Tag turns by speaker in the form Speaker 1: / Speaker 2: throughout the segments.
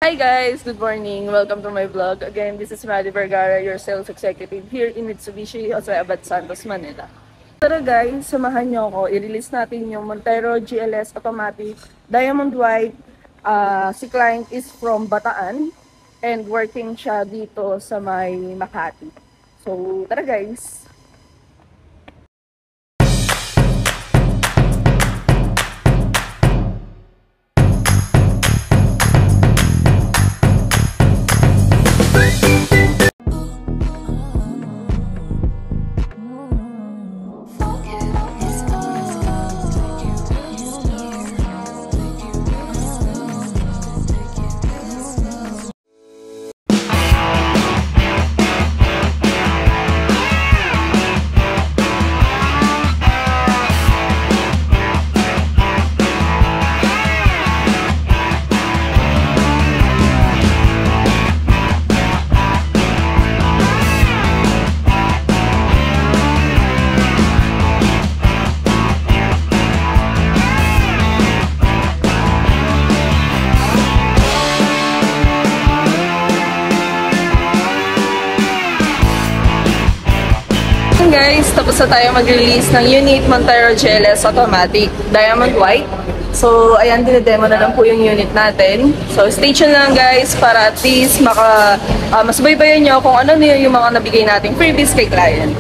Speaker 1: Hi guys! Good morning! Welcome to my vlog. Again, this is Maddie Vergara, your sales executive here in Mitsubishi Jose Abad Santos, Manila. Tara guys, samahan nyo ako. I-release natin yung Montero GLS Automatic Diamond White. Si client is from Bataan and working siya dito sa may Makati. So, tara guys! Guys, tapos na tayo mag-release ng Unit Montero GLS Automatic Diamond White. So, ayan, dinedemo na lang po yung unit natin. So, stay tuned lang guys para at least masubaybayan nyo kung ano na yung mga nabigay nating freebies kay client.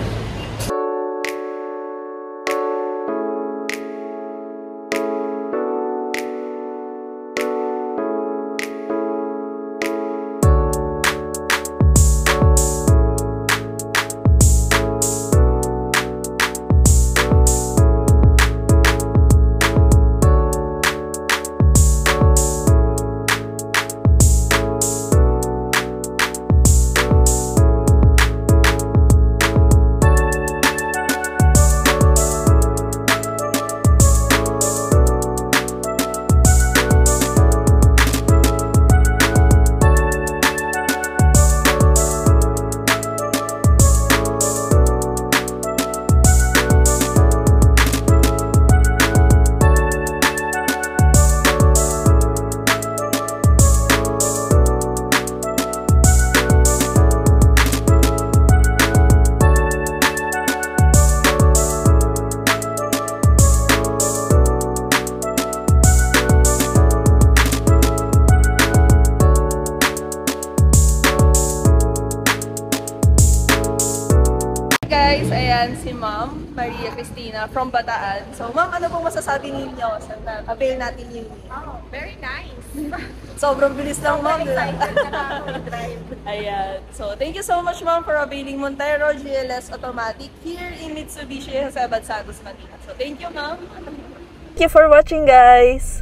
Speaker 1: Guys, ayan si Ma'am Maria Cristina from Bataan. So, Ma'am, ano pong masasabi ninyo sa avail natin yun?
Speaker 2: Oh, very nice.
Speaker 1: Sobrang bilis lang, Ma'am.
Speaker 2: Excited na ako i-drive.
Speaker 1: Ayan. So, thank you so much, Ma'am, for availing Montero GLS Automatic here in Mitsubishi Jose Abad Santos, Manila. So, thank you, Ma'am. Thank you for watching, guys.